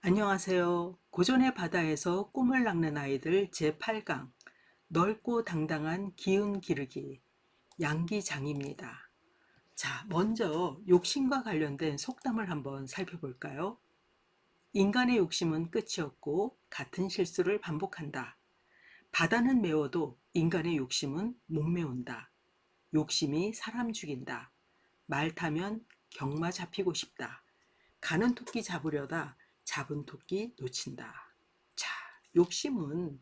안녕하세요. 고전의 바다에서 꿈을 낚는 아이들 제8강 넓고 당당한 기운 기르기 양기장입니다. 자, 먼저 욕심과 관련된 속담을 한번 살펴볼까요? 인간의 욕심은 끝이 없고 같은 실수를 반복한다. 바다는 메워도 인간의 욕심은 못 메운다. 욕심이 사람 죽인다. 말 타면 경마 잡히고 싶다. 가는 토끼 잡으려다 잡은 토끼 놓친다. 자, 욕심은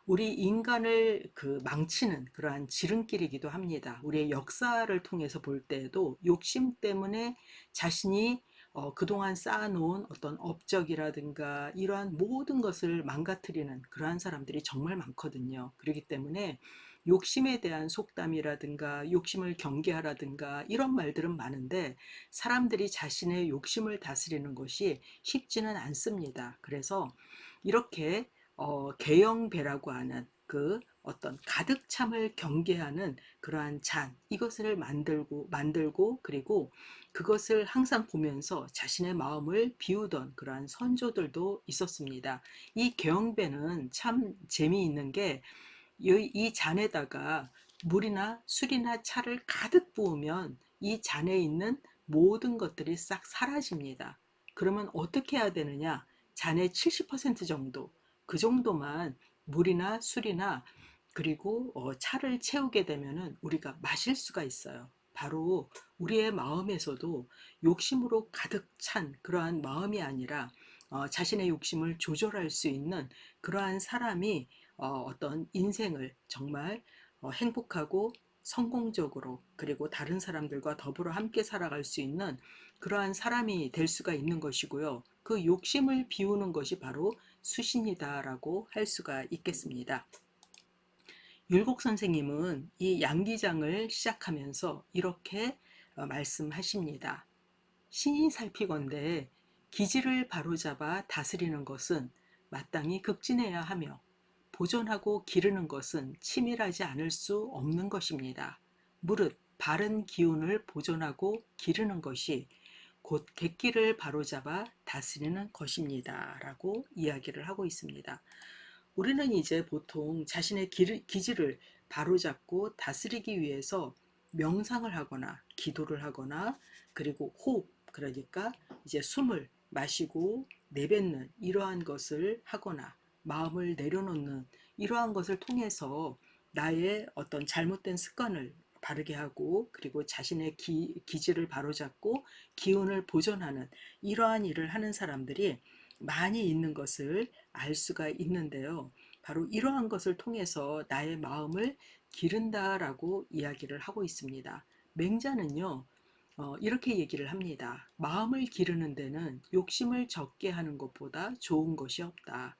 우리 인간을 망치는 그러한 지름길이기도 합니다. 우리의 역사를 통해서 볼 때에도 욕심 때문에 자신이 그동안 쌓아놓은 어떤 업적이라든가 이러한 모든 것을 망가뜨리는 그러한 사람들이 정말 많거든요. 그렇기 때문에 욕심에 대한 속담이라든가 욕심을 경계하라든가 이런 말들은 많은데 사람들이 자신의 욕심을 다스리는 것이 쉽지는 않습니다. 그래서 이렇게 개영배라고 하는 그 어떤 가득 참을 경계하는 그러한 잔 이것을 만들고 그리고 그것을 항상 보면서 자신의 마음을 비우던 그러한 선조들도 있었습니다. 이 개영배는 참 재미있는 게 이 잔에다가 물이나 술이나 차를 가득 부으면 이 잔에 있는 모든 것들이 싹 사라집니다. 그러면 어떻게 해야 되느냐? 잔의 70% 정도, 그 정도만 물이나 술이나 그리고 차를 채우게 되면은 우리가 마실 수가 있어요. 바로 우리의 마음에서도 욕심으로 가득 찬 그러한 마음이 아니라 자신의 욕심을 조절할 수 있는 그러한 사람이 어떤 인생을 정말 행복하고 성공적으로 그리고 다른 사람들과 더불어 함께 살아갈 수 있는 그러한 사람이 될 수가 있는 것이고요. 그 욕심을 비우는 것이 바로 수신이다라고 할 수가 있겠습니다. 율곡 선생님은 이 양기장을 시작하면서 이렇게 말씀하십니다. 신이 살피건대 기지를 바로잡아 다스리는 것은 마땅히 극진해야 하며 보존하고 기르는 것은 치밀하지 않을 수 없는 것입니다. 무릇 바른 기운을 보존하고 기르는 것이 곧 객기를 바로잡아 다스리는 것입니다. 라고 이야기를 하고 있습니다. 우리는 이제 보통 자신의 기질을 바로잡고 다스리기 위해서 명상을 하거나 기도를 하거나 그리고 호흡, 그러니까 이제 숨을 마시고 내뱉는 이러한 것을 하거나 마음을 내려놓는 이러한 것을 통해서 나의 어떤 잘못된 습관을 바르게 하고 그리고 자신의 기질을 바로잡고 기운을 보존하는 이러한 일을 하는 사람들이 많이 있는 것을 알 수가 있는데요. 바로 이러한 것을 통해서 나의 마음을 기른다라고 이야기를 하고 있습니다. 맹자는요, 이렇게 얘기를 합니다. 마음을 기르는 데는 욕심을 적게 하는 것보다 좋은 것이 없다.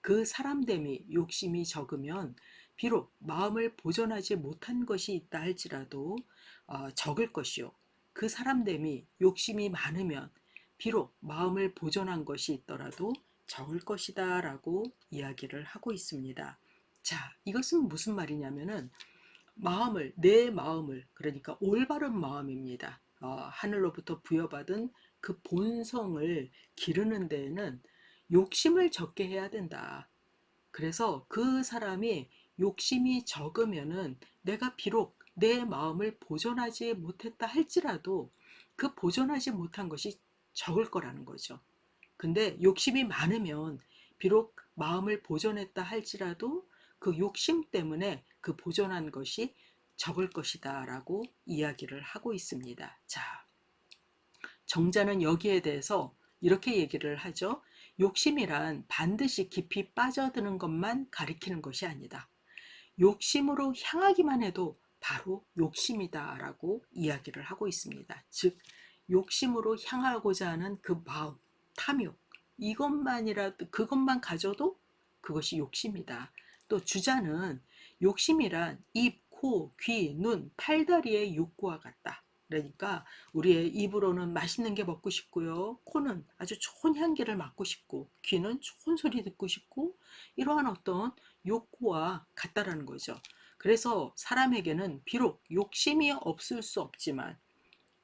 그 사람됨이 욕심이 적으면 비록 마음을 보존하지 못한 것이 있다 할지라도 적을 것이요. 그 사람됨이 욕심이 많으면 비록 마음을 보존한 것이 있더라도 적을 것이다 라고 이야기를 하고 있습니다. 자, 이것은 무슨 말이냐면은 내 마음을, 그러니까 올바른 마음입니다. 하늘로부터 부여받은 그 본성을 기르는 데에는 욕심을 적게 해야 된다. 그래서 그 사람이 욕심이 적으면은 내가 비록 내 마음을 보존하지 못했다 할지라도 그 보존하지 못한 것이 적을 거라는 거죠. 근데 욕심이 많으면 비록 마음을 보존했다 할지라도 그 욕심 때문에 그 보존한 것이 적을 것이다 라고 이야기를 하고 있습니다. 자, 정자는 여기에 대해서 이렇게 얘기를 하죠. 욕심이란 반드시 깊이 빠져드는 것만 가리키는 것이 아니다. 욕심으로 향하기만 해도 바로 욕심이다라고 이야기를 하고 있습니다. 즉, 욕심으로 향하고자 하는 그 마음, 탐욕, 이것만이라도, 그것만 가져도 그것이 욕심이다. 또 주자는 욕심이란 입, 코, 귀, 눈, 팔다리의 욕구와 같다. 그러니까 우리의 입으로는 맛있는 게 먹고 싶고요. 코는 아주 좋은 향기를 맡고 싶고, 귀는 좋은 소리 듣고 싶고, 이러한 어떤 욕구와 같다라는 거죠. 그래서 사람에게는 비록 욕심이 없을 수 없지만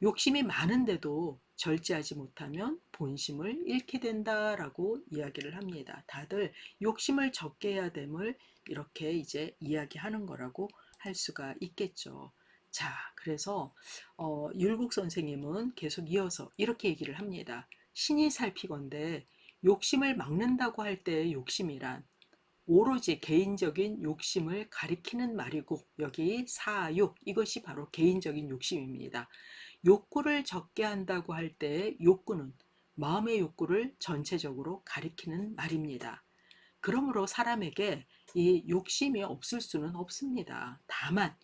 욕심이 많은데도 절제하지 못하면 본심을 잃게 된다라고 이야기를 합니다. 다들 욕심을 적게 해야 됨을 이렇게 이제 이야기하는 거라고 할 수가 있겠죠. 자, 그래서 율곡 선생님은 계속 이어서 이렇게 얘기를 합니다. 신이 살피건대 욕심을 막는다고 할 때의 욕심이란 오로지 개인적인 욕심을 가리키는 말이고, 여기 사욕, 이것이 바로 개인적인 욕심입니다. 욕구를 적게 한다고 할 때의 욕구는 마음의 욕구를 전체적으로 가리키는 말입니다. 그러므로 사람에게 이 욕심이 없을 수는 없습니다. 다만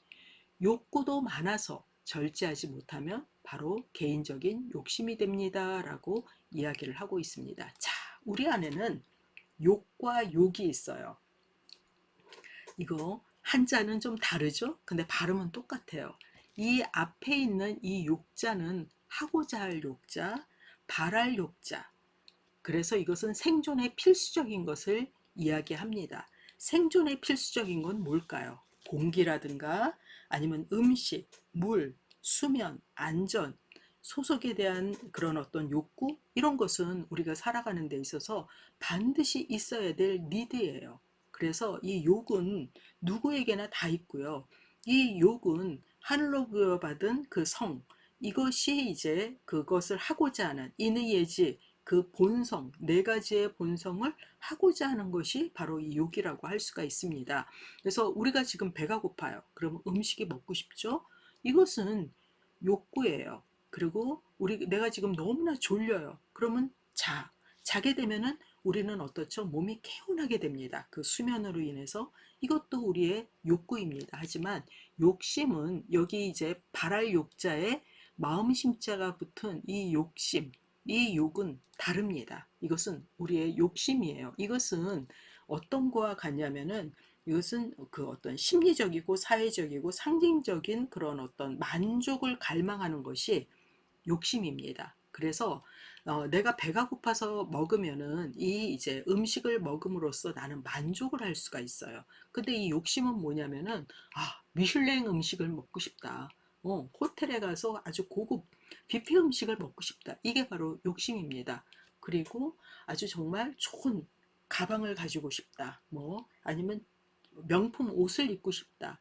욕구도 많아서 절제하지 못하면 바로 개인적인 욕심이 됩니다 라고 이야기를 하고 있습니다. 자, 우리 안에는 욕과 욕이 있어요. 이거 한자는 좀 다르죠? 근데 발음은 똑같아요. 이 앞에 있는 이 욕자는 하고자 할 욕자, 바랄 욕자. 그래서 이것은 생존에 필수적인 것을 이야기합니다. 생존에 필수적인 건 뭘까요? 공기라든가 아니면 음식, 물, 수면, 안전, 소속에 대한 그런 어떤 욕구, 이런 것은 우리가 살아가는 데 있어서 반드시 있어야 될 니드예요. 그래서 이 욕은 누구에게나 다 있고요. 이 욕은 하늘로 부여받은 그 성, 이것이 이제 그것을 하고자 하는 인의 예지, 그 본성, 네 가지의 본성을 하고자 하는 것이 바로 이 욕이라고 할 수가 있습니다. 그래서 우리가 지금 배가 고파요. 그러면 음식이 먹고 싶죠? 이것은 욕구예요. 그리고 내가 지금 너무나 졸려요. 그러면 자게 되면은 우리는 어떻죠? 몸이 개운하게 됩니다. 그 수면으로 인해서 이것도 우리의 욕구입니다. 하지만 욕심은 여기 이제 발할 욕자에 마음심자가 붙은 이 욕심, 이 욕은 다릅니다. 이것은 우리의 욕심이에요. 이것은 어떤 거와 같냐면은 이것은 그 어떤 심리적이고 사회적이고 상징적인 그런 어떤 만족을 갈망하는 것이 욕심입니다. 그래서 내가 배가 고파서 먹으면은 이 이제 음식을 먹음으로써 나는 만족을 할 수가 있어요. 근데 이 욕심은 뭐냐면은 미슐랭 음식을 먹고 싶다. 호텔에 가서 아주 고급 뷔페 음식을 먹고 싶다. 이게 바로 욕심입니다. 그리고 아주 정말 좋은 가방을 가지고 싶다. 뭐 아니면 명품 옷을 입고 싶다.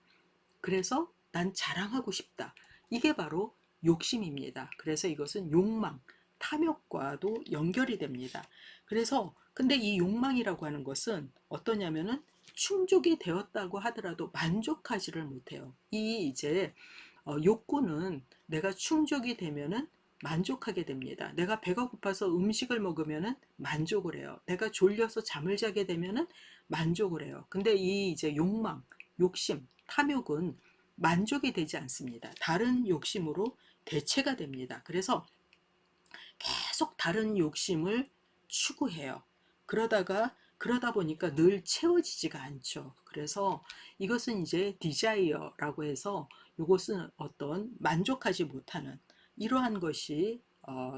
그래서 난 자랑하고 싶다. 이게 바로 욕심입니다. 그래서 이것은 욕망, 탐욕과도 연결이 됩니다. 그래서 근데 이 욕망이라고 하는 것은 어떠냐면은 충족이 되었다고 하더라도 만족하지를 못해요. 이 이제 욕구는 내가 충족이 되면은 만족하게 됩니다. 내가 배가 고파서 음식을 먹으면은 만족을 해요. 내가 졸려서 잠을 자게 되면은 만족을 해요. 근데 이 이제 욕망, 욕심, 탐욕은 만족이 되지 않습니다. 다른 욕심으로 대체가 됩니다. 그래서 계속 다른 욕심을 추구해요. 그러다 보니까 늘 채워지지가 않죠. 그래서 이것은 이제 디자이어라고 해서 이것은 어떤 만족하지 못하는 이러한 것이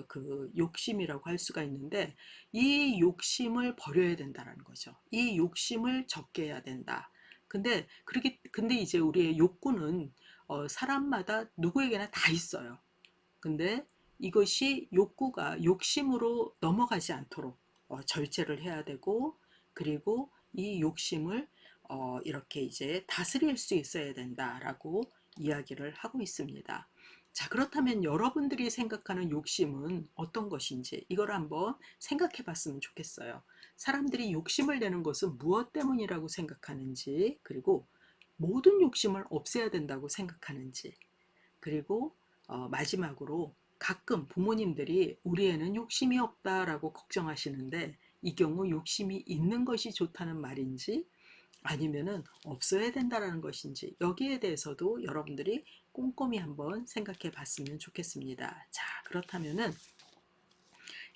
그 욕심이라고 할 수가 있는데 이 욕심을 버려야 된다는 거죠. 이 욕심을 적게 해야 된다. 근데 이제 우리의 욕구는 사람마다 누구에게나 다 있어요. 근데 이것이 욕구가 욕심으로 넘어가지 않도록 절제를 해야 되고, 그리고 이 욕심을 이렇게 이제 다스릴 수 있어야 된다라고 이야기를 하고 있습니다. 자, 그렇다면 여러분들이 생각하는 욕심은 어떤 것인지 이걸 한번 생각해 봤으면 좋겠어요. 사람들이 욕심을 내는 것은 무엇 때문이라고 생각하는지, 그리고 모든 욕심을 없애야 된다고 생각하는지, 그리고 마지막으로 가끔 부모님들이 우리 애는 욕심이 없다라고 걱정하시는데 이 경우 욕심이 있는 것이 좋다는 말인지 아니면은 없어야 된다라는 것인지 여기에 대해서도 여러분들이 꼼꼼히 한번 생각해 봤으면 좋겠습니다. 자, 그렇다면은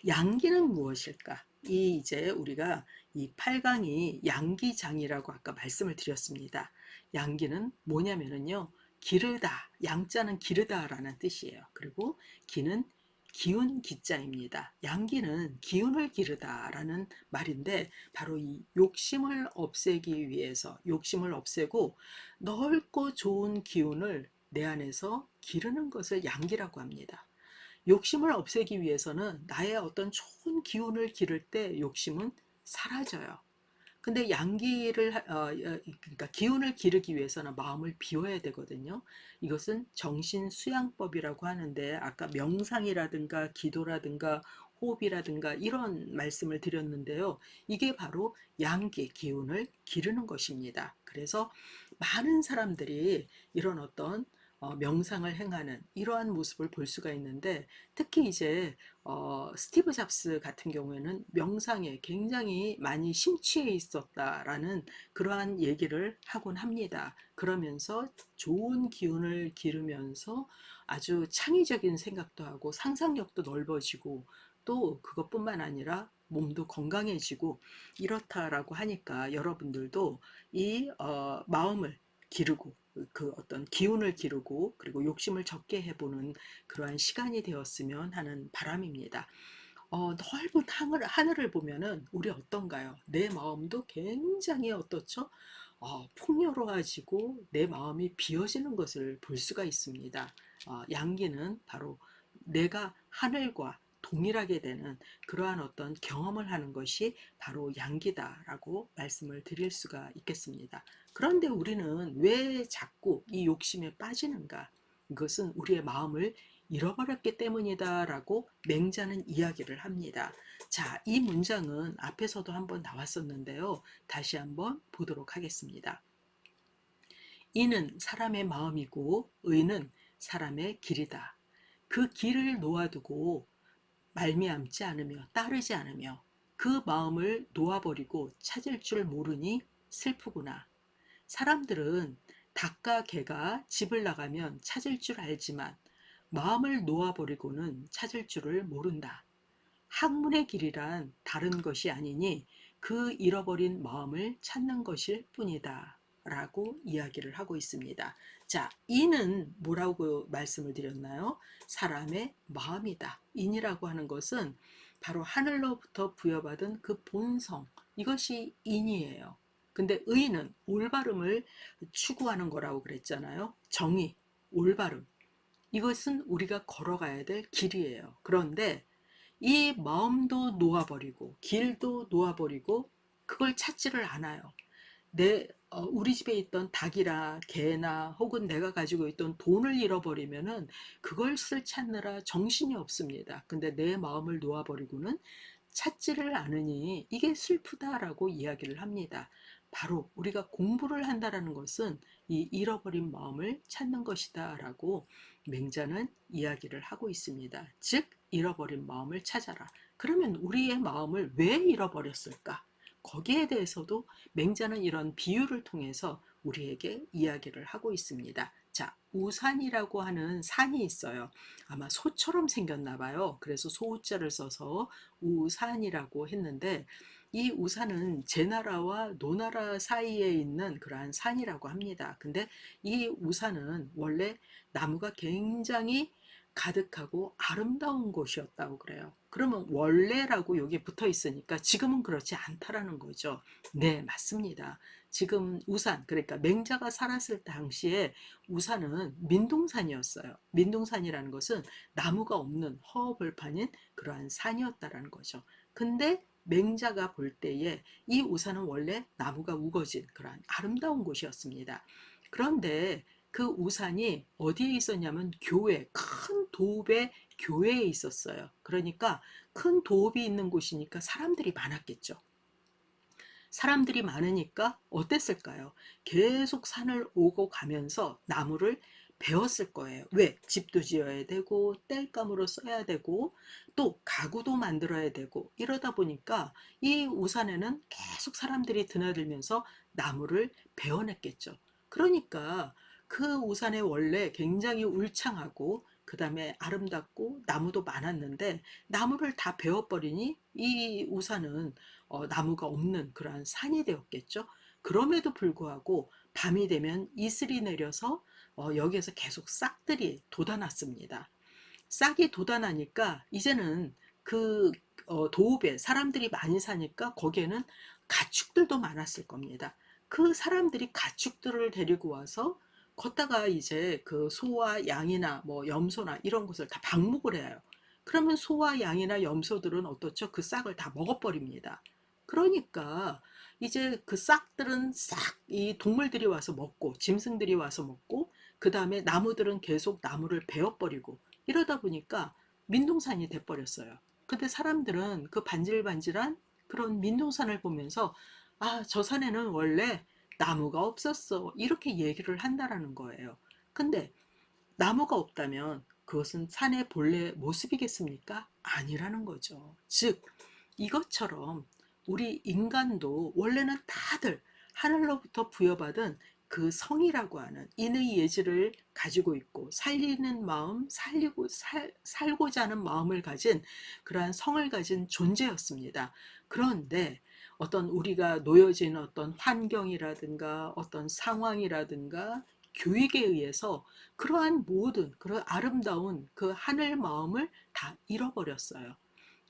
양기는 무엇일까? 이 이제 우리가 이 8강이 양기장이라고 아까 말씀을 드렸습니다. 양기는 뭐냐면은요. 기르다, 양자는 기르다라는 뜻이에요. 그리고 기는 기운 기자입니다. 양기는 기운을 기르다라는 말인데 바로 이 욕심을 없애기 위해서 욕심을 없애고 넓고 좋은 기운을 내 안에서 기르는 것을 양기라고 합니다. 욕심을 없애기 위해서는 나의 어떤 좋은 기운을 기를 때 욕심은 사라져요. 근데 양기를 그러니까 기운을 기르기 위해서는 마음을 비워야 되거든요. 이것은 정신 수양법이라고 하는데 아까 명상이라든가 기도라든가 호흡이라든가 이런 말씀을 드렸는데요. 이게 바로 양기 기운을 기르는 것입니다. 그래서 많은 사람들이 이런 어떤 명상을 행하는 이러한 모습을 볼 수가 있는데, 특히 이제 스티브 잡스 같은 경우에는 명상에 굉장히 많이 심취해 있었다라는 그러한 얘기를 하곤 합니다. 그러면서 좋은 기운을 기르면서 아주 창의적인 생각도 하고 상상력도 넓어지고 또 그것뿐만 아니라 몸도 건강해지고 이렇다라고 하니까 여러분들도 이 마음을 기르고 그 어떤 기운을 기르고 그리고 욕심을 적게 해보는 그러한 시간이 되었으면 하는 바람입니다. 넓은 하늘을 보면은 우리 어떤가요? 내 마음도 굉장히 어떻죠? 풍요로워지고 내 마음이 비어지는 것을 볼 수가 있습니다. 양기는 바로 내가 하늘과 동일하게 되는 그러한 어떤 경험을 하는 것이 바로 양기다라고 말씀을 드릴 수가 있겠습니다. 그런데 우리는 왜 자꾸 이 욕심에 빠지는가? 이것은 우리의 마음을 잃어버렸기 때문이다라고 맹자는 이야기를 합니다. 자, 이 문장은 앞에서도 한번 나왔었는데요. 다시 한번 보도록 하겠습니다. 이는 사람의 마음이고 의는 사람의 길이다. 그 길을 놓아두고 말미암지 않으며 따르지 않으며 그 마음을 놓아버리고 찾을 줄 모르니 슬프구나. 사람들은 닭과 개가 집을 나가면 찾을 줄 알지만 마음을 놓아버리고는 찾을 줄을 모른다. 학문의 길이란 다른 것이 아니니 그 잃어버린 마음을 찾는 것일 뿐이다. 라고 이야기를 하고 있습니다. 자, 이는 뭐라고 말씀을 드렸나요? 사람의 마음이다. 인이라고 하는 것은 바로 하늘로부터 부여받은 그 본성, 이것이 인이에요. 근데 의는 올바름을 추구하는 거라고 그랬잖아요. 정의, 올바름. 이것은 우리가 걸어가야 될 길이에요. 그런데 이 마음도 놓아버리고 길도 놓아버리고 그걸 찾지를 않아요. 우리 집에 있던 닭이나 개나 혹은 내가 가지고 있던 돈을 잃어버리면은 그것을 찾느라 정신이 없습니다. 근데 내 마음을 놓아버리고는 찾지를 않으니 이게 슬프다라고 이야기를 합니다. 바로 우리가 공부를 한다라는 것은 이 잃어버린 마음을 찾는 것이다라고 맹자는 이야기를 하고 있습니다. 즉 잃어버린 마음을 찾아라. 그러면 우리의 마음을 왜 잃어버렸을까? 거기에 대해서도 맹자는 이런 비유를 통해서 우리에게 이야기를 하고 있습니다. 자, 우산이라고 하는 산이 있어요. 아마 소처럼 생겼나 봐요. 그래서 소자를 써서 우산이라고 했는데, 이 우산은 제나라와 노나라 사이에 있는 그러한 산이라고 합니다. 근데 이 우산은 원래 나무가 굉장히 가득하고 아름다운 곳이었다고 그래요. 그러면 원래라고 여기 붙어 있으니까 지금은 그렇지 않다라는 거죠. 네, 맞습니다. 지금 우산, 그러니까 맹자가 살았을 당시에 우산은 민둥산이었어요. 민둥산이라는 것은 나무가 없는 허허벌판인 그러한 산이었다라는 거죠. 근데 맹자가 볼 때에 이 우산은 원래 나무가 우거진 그러한 아름다운 곳이었습니다. 그런데 그 우산이 어디에 있었냐면 큰 도읍의 교회에 있었어요. 그러니까 큰 도읍이 있는 곳이니까 사람들이 많았겠죠. 사람들이 많으니까 어땠을까요? 계속 산을 오고 가면서 나무를 베었을 거예요. 왜? 집도 지어야 되고 땔감으로 써야 되고 또 가구도 만들어야 되고 이러다 보니까 이 우산에는 계속 사람들이 드나들면서 나무를 베어냈겠죠. 그러니까 그 우산에 원래 굉장히 울창하고 그 다음에 아름답고 나무도 많았는데 나무를 다 베어버리니 이 우산은 나무가 없는 그러한 산이 되었겠죠. 그럼에도 불구하고 밤이 되면 이슬이 내려서 여기에서 계속 싹들이 돋아났습니다. 싹이 돋아나니까 이제는 그 도읍에 사람들이 많이 사니까 거기에는 가축들도 많았을 겁니다. 그 사람들이 가축들을 데리고 와서 걷다가 이제 그 소와 양이나 뭐 염소나 이런 것을 다 방목을 해요. 그러면 소와 양이나 염소들은 어떻죠? 그 싹을 다 먹어버립니다. 그러니까 이제 그 싹들은 싹 이 동물들이 와서 먹고 짐승들이 와서 먹고 그 다음에 나무들은 계속 나무를 베어버리고 이러다 보니까 민둥산이 돼버렸어요. 근데 사람들은 그 반질반질한 그런 민둥산을 보면서 아, 저 산에는 원래 나무가 없었어. 이렇게 얘기를 한다라는 거예요. 근데 나무가 없다면 그것은 산의 본래 모습이겠습니까? 아니라는 거죠. 즉, 이것처럼 우리 인간도 원래는 다들 하늘로부터 부여받은 그 성이라고 하는 인의 예지를 가지고 있고 살리는 마음, 살고자 하는 마음을 가진 그러한 성을 가진 존재였습니다. 그런데 어떤 우리가 놓여진 어떤 환경이라든가 어떤 상황이라든가 교육에 의해서 그러한 모든 그런 아름다운 그 하늘 마음을 다 잃어버렸어요.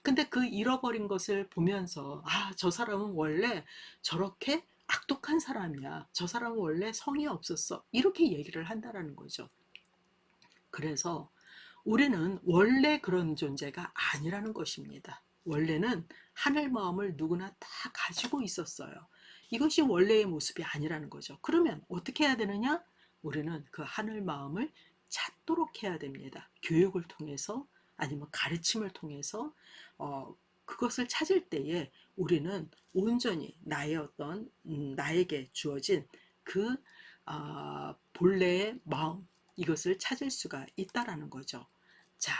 근데 그 잃어버린 것을 보면서 아, 저 사람은 원래 저렇게 악독한 사람이야. 저 사람은 원래 성이 없었어. 이렇게 얘기를 한다라는 거죠. 그래서 우리는 원래 그런 존재가 아니라는 것입니다. 원래는 하늘 마음을 누구나 다 가지고 있었어요. 이것이 원래의 모습이 아니라는 거죠. 그러면 어떻게 해야 되느냐? 우리는 그 하늘 마음을 찾도록 해야 됩니다. 교육을 통해서 아니면 가르침을 통해서 그것을 찾을 때에 우리는 온전히 나의 어떤 나에게 주어진 그 본래의 마음 이것을 찾을 수가 있다라는 거죠. 자,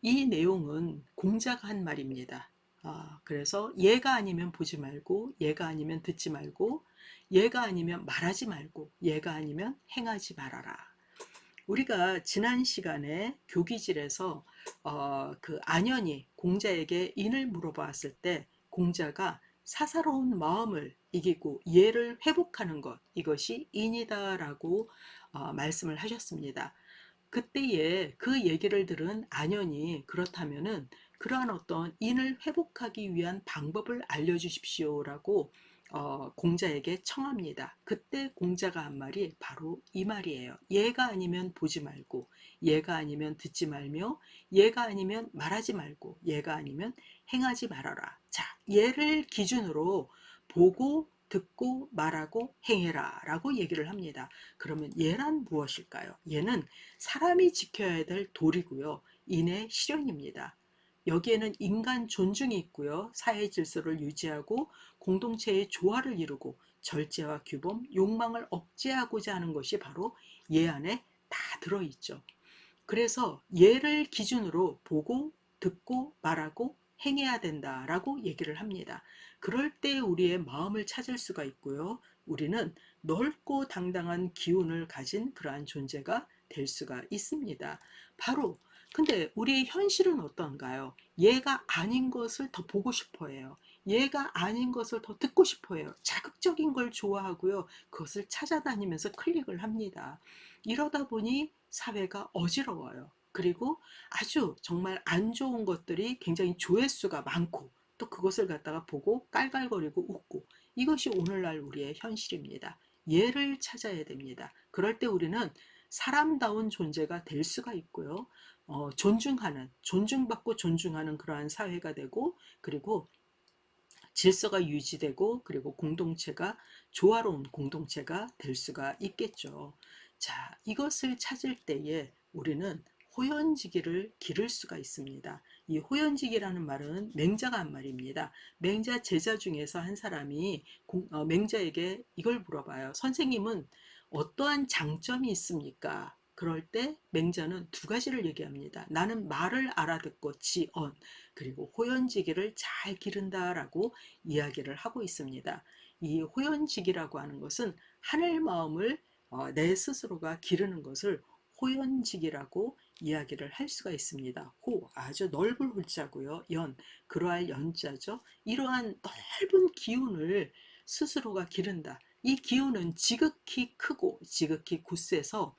이 내용은 공자가 한 말입니다. 그래서 얘가 아니면 보지 말고, 얘가 아니면 듣지 말고, 얘가 아니면 말하지 말고, 얘가 아니면 행하지 말아라. 우리가 지난 시간에 교기질에서 그 안현이 공자에게 인을 물어봤을 때 공자가 사사로운 마음을 이기고 예를 회복하는 것 이것이 인이다라고 말씀을 하셨습니다. 그때에 그 얘기를 들은 안현이 그렇다면은 그러한 어떤 인을 회복하기 위한 방법을 알려주십시오라고 공자에게 청합니다. 그때 공자가 한 말이 바로 이 말이에요. 얘가 아니면 보지 말고, 얘가 아니면 듣지 말며, 얘가 아니면 말하지 말고, 얘가 아니면 행하지 말아라. 자, 얘를 기준으로 보고 듣고 말하고 행해라 라고 얘기를 합니다. 그러면 얘란 무엇일까요? 얘는 사람이 지켜야 될 도리고요. 인의 실현입니다. 여기에는 인간 존중이 있고요. 사회 질서를 유지하고 공동체의 조화를 이루고 절제와 규범, 욕망을 억제하고자 하는 것이 바로 얘 안에 다 들어있죠. 그래서 얘를 기준으로 보고 듣고 말하고 행해야 된다라고 얘기를 합니다. 그럴 때 우리의 마음을 찾을 수가 있고요. 우리는 넓고 당당한 기운을 가진 그러한 존재가 될 수가 있습니다. 바로 근데 우리의 현실은 어떤가요? 얘가 아닌 것을 더 보고 싶어 해요. 얘가 아닌 것을 더 듣고 싶어 해요. 자극적인 걸 좋아하고요. 그것을 찾아다니면서 클릭을 합니다. 이러다 보니 사회가 어지러워요. 그리고 아주 정말 안 좋은 것들이 굉장히 조회수가 많고 또 그것을 갖다가 보고 깔깔거리고 웃고 이것이 오늘날 우리의 현실입니다. 얘를 찾아야 됩니다. 그럴 때 우리는 사람다운 존재가 될 수가 있고요. 존중받고 존중하는 그러한 사회가 되고 그리고 질서가 유지되고 그리고 공동체가 조화로운 공동체가 될 수가 있겠죠. 자, 이것을 찾을 때에 우리는 호연지기를 기를 수가 있습니다. 이 호연지기라는 말은 맹자가 한 말입니다. 맹자 제자 중에서 한 사람이 맹자에게 이걸 물어봐요. 선생님은 어떠한 장점이 있습니까? 그럴 때 맹자는 두 가지를 얘기합니다. 나는 말을 알아듣고 지언 그리고 호연지기를 잘 기른다라고 이야기를 하고 있습니다. 이 호연지기라고 하는 것은 하늘 마음을 내 스스로가 기르는 것을 호연지기라고 이야기를 할 수가 있습니다. 호, 아주 넓은 호자고요. 연, 그러할 연자죠. 이러한 넓은 기운을 스스로가 기른다. 이 기운은 지극히 크고 지극히 굳세서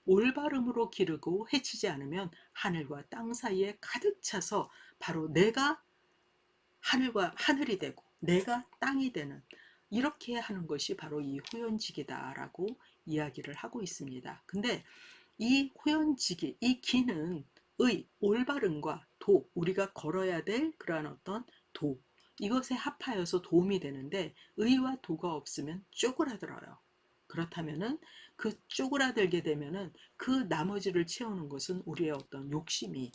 올바름으로 기르고 해치지 않으면 하늘과 땅 사이에 가득 차서 바로 내가 하늘과 하늘이 되고 내가 땅이 되는 이렇게 하는 것이 바로 이 호연지기다라고 이야기를 하고 있습니다. 근데 이 호연지기, 이 기는 의, 올바름과 도, 우리가 걸어야 될 그러한 어떤 도, 이것에 합하여서 도움이 되는데 의와 도가 없으면 쪼그라들어요. 그렇다면은 그 쪼그라들게 되면은 그 나머지를 채우는 것은 우리의 어떤 욕심이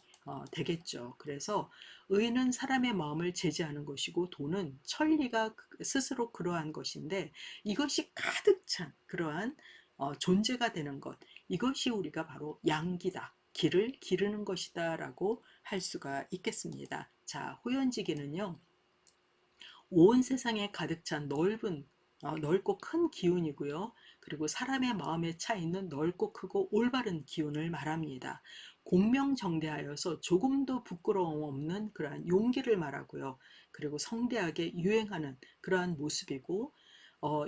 되겠죠. 그래서 의는 사람의 마음을 제지하는 것이고 도는 천리가 스스로 그러한 것인데 이것이 가득 찬 그러한 존재가 되는 것, 이것이 우리가 바로 양기다. 길을 기르는 것이다 라고 할 수가 있겠습니다. 자, 호연지기는요, 온 세상에 가득 찬 넓고 큰 기운이고요. 그리고 사람의 마음에 차 있는 넓고 크고 올바른 기운을 말합니다. 공명정대하여서 조금도 부끄러움 없는 그러한 용기를 말하고요. 그리고 성대하게 유행하는 그러한 모습이고,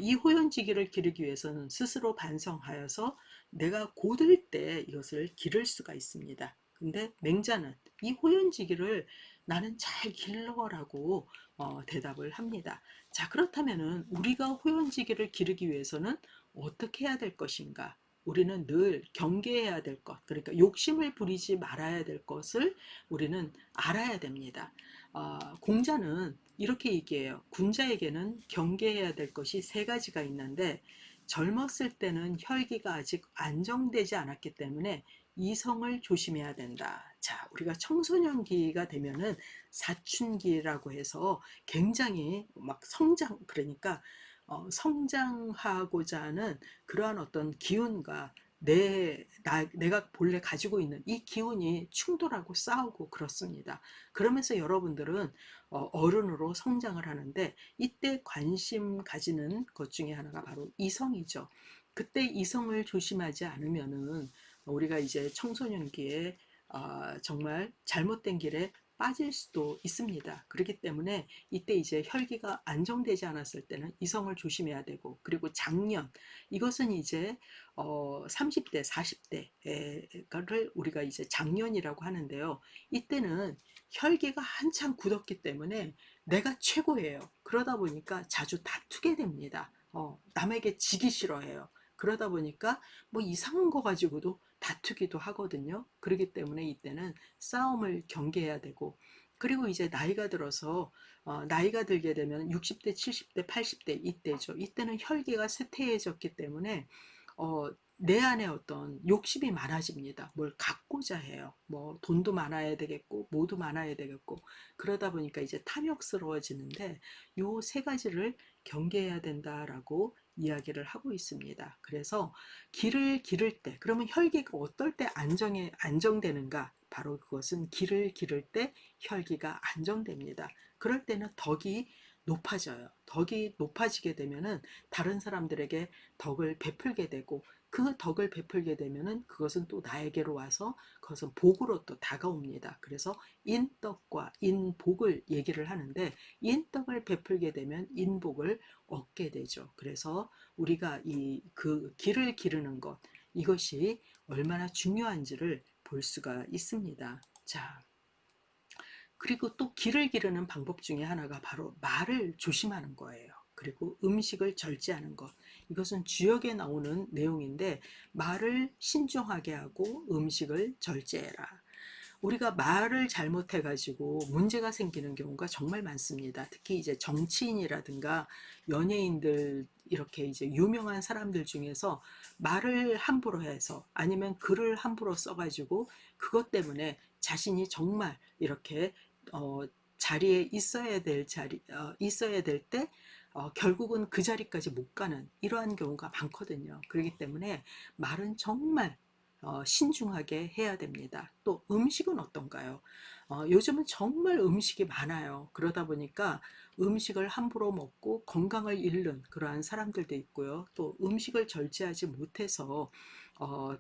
이 호연지기를 기르기 위해서는 스스로 반성하여서 내가 고들 때 이것을 기를 수가 있습니다. 근데 맹자는 이 호연지기를 나는 잘 길러라고 대답을 합니다. 자, 그렇다면은 우리가 호연지기를 기르기 위해서는 어떻게 해야 될 것인가? 우리는 늘 경계해야 될 것, 그러니까 욕심을 부리지 말아야 될 것을 우리는 알아야 됩니다. 공자는 이렇게 얘기해요. 군자에게는 경계해야 될 것이 세 가지가 있는데 젊었을 때는 혈기가 아직 안정되지 않았기 때문에 이성을 조심해야 된다. 자, 우리가 청소년기가 되면은 사춘기라고 해서 굉장히 막 그러니까 성장하고자 하는 그러한 어떤 기운과 내가 본래 가지고 있는 이 기운이 충돌하고 싸우고 그렇습니다. 그러면서 여러분들은 어른으로 성장을 하는데 이때 관심 가지는 것 중에 하나가 바로 이성이죠. 그때 이성을 조심하지 않으면은 우리가 이제 청소년기에 정말 잘못된 길에 빠질 수도 있습니다. 그렇기 때문에 이때 이제 혈기가 안정되지 않았을 때는 이성을 조심해야 되고, 그리고 장년, 이것은 이제 30대, 40대를 우리가 이제 장년이라고 하는데요. 이때는 혈기가 한참 굳었기 때문에 내가 최고예요. 그러다 보니까 자주 다투게 됩니다. 남에게 지기 싫어해요. 그러다 보니까 뭐 이상한 거 가지고도 다투기도 하거든요. 그렇기 때문에 이때는 싸움을 경계해야 되고, 그리고 이제 나이가 들어서 나이가 들게 되면 60대, 70대, 80대 이때죠. 이때는 혈기가 쇠퇴해졌기 때문에 내 안에 어떤 욕심이 많아집니다. 뭘 갖고자 해요. 뭐 돈도 많아야 되겠고, 뭐도 많아야 되겠고, 그러다 보니까 이제 탐욕스러워지는데 요 세 가지를 경계해야 된다라고 이야기를 하고 있습니다. 그래서 길을 기를 때, 그러면 혈기가 어떨 때 안정되는가? 바로 그것은 길을 기를 때 혈기가 안정됩니다. 그럴 때는 덕이 높아져요. 덕이 높아지게 되면은 다른 사람들에게 덕을 베풀게 되고, 그 덕을 베풀게 되면은 그것은 또 나에게로 와서 그것은 복으로 또 다가옵니다. 그래서 인덕과 인복을 얘기를 하는데, 인덕을 베풀게 되면 인복을 얻게 되죠. 그래서 우리가 그 길을 기르는 것, 이것이 얼마나 중요한지를 볼 수가 있습니다. 자, 그리고 또 길을 기르는 방법 중에 하나가 바로 말을 조심하는 거예요. 그리고 음식을 절제하는 것. 이것은 주역에 나오는 내용인데, 말을 신중하게 하고 음식을 절제해라. 우리가 말을 잘못해가지고 문제가 생기는 경우가 정말 많습니다. 특히 이제 정치인이라든가 연예인들, 이렇게 이제 유명한 사람들 중에서 말을 함부로 해서 아니면 글을 함부로 써가지고 그것 때문에 자신이 정말 이렇게 어, 자리에 있어야 될 때 결국은 그 자리까지 못 가는 이러한 경우가 많거든요. 그렇기 때문에 말은 정말 신중하게 해야 됩니다. 또 음식은 어떤가요? 요즘은 정말 음식이 많아요. 그러다 보니까 음식을 함부로 먹고 건강을 잃는 그러한 사람들도 있고요. 또 음식을 절제하지 못해서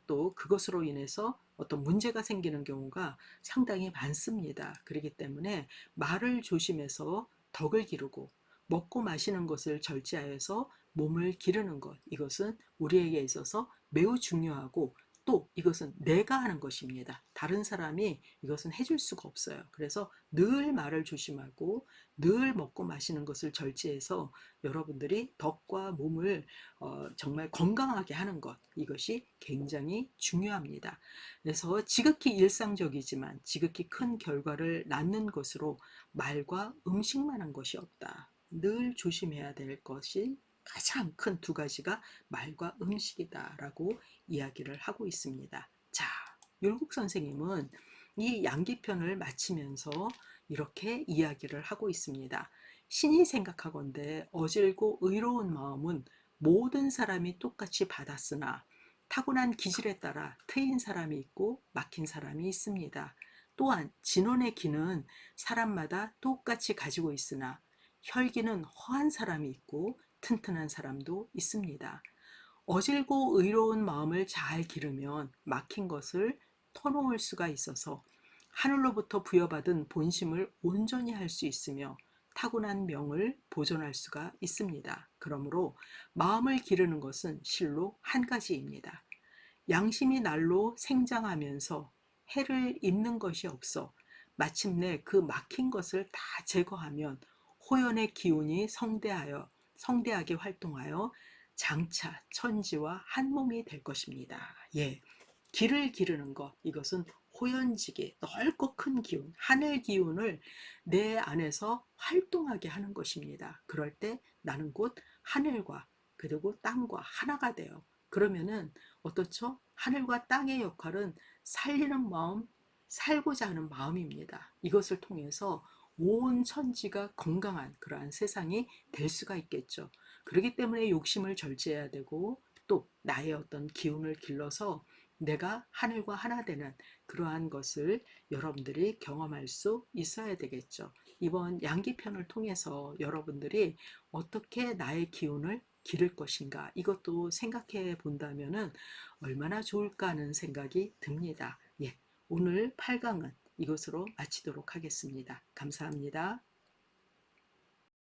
또 그것으로 인해서 어떤 문제가 생기는 경우가 상당히 많습니다. 그렇기 때문에 말을 조심해서 덕을 기르고 먹고 마시는 것을 절제하여서 몸을 기르는 것, 이것은 우리에게 있어서 매우 중요하고 또 이것은 내가 하는 것입니다. 다른 사람이 이것은 해줄 수가 없어요. 그래서 늘 말을 조심하고 늘 먹고 마시는 것을 절제해서 여러분들이 덕과 몸을 정말 건강하게 하는 것, 이것이 굉장히 중요합니다. 그래서 지극히 일상적이지만 지극히 큰 결과를 낳는 것으로 말과 음식만 한 것이 없다. 늘 조심해야 될 것이 가장 큰 두 가지가 말과 음식이다라고 이야기를 하고 있습니다. 자, 율곡 선생님은 이 양기편을 마치면서 이렇게 이야기를 하고 있습니다. 신이 생각하건대 어질고 의로운 마음은 모든 사람이 똑같이 받았으나 타고난 기질에 따라 트인 사람이 있고 막힌 사람이 있습니다. 또한 진원의 기는 사람마다 똑같이 가지고 있으나 혈기는 허한 사람이 있고 튼튼한 사람도 있습니다. 어질고 의로운 마음을 잘 기르면 막힌 것을 터놓을 수가 있어서 하늘로부터 부여받은 본심을 온전히 할 수 있으며 타고난 명을 보존할 수가 있습니다. 그러므로 마음을 기르는 것은 실로 한 가지입니다. 양심이 날로 생장하면서 해를 입는 것이 없어 마침내 그 막힌 것을 다 제거하면 호연의 기운이 성대하게 활동하여 장차 천지와 한 몸이 될 것입니다. 예. 길을 기르는 것, 이것은 호연지기, 넓고 큰 기운, 하늘 기운을 내 안에서 활동하게 하는 것입니다. 그럴 때 나는 곧 하늘과 그리고 땅과 하나가 돼요. 그러면은 어떻죠? 하늘과 땅의 역할은 살리는 마음, 살고자 하는 마음입니다. 이것을 통해서 온 천지가 건강한 그러한 세상이 될 수가 있겠죠. 그렇기 때문에 욕심을 절제해야 되고 또 나의 어떤 기운을 길러서 내가 하늘과 하나 되는 그러한 것을 여러분들이 경험할 수 있어야 되겠죠. 이번 양기편을 통해서 여러분들이 어떻게 나의 기운을 기를 것인가 이것도 생각해 본다면은 얼마나 좋을까 하는 생각이 듭니다. 예, 오늘 8강은 이것으로 마치도록 하겠습니다. 감사합니다.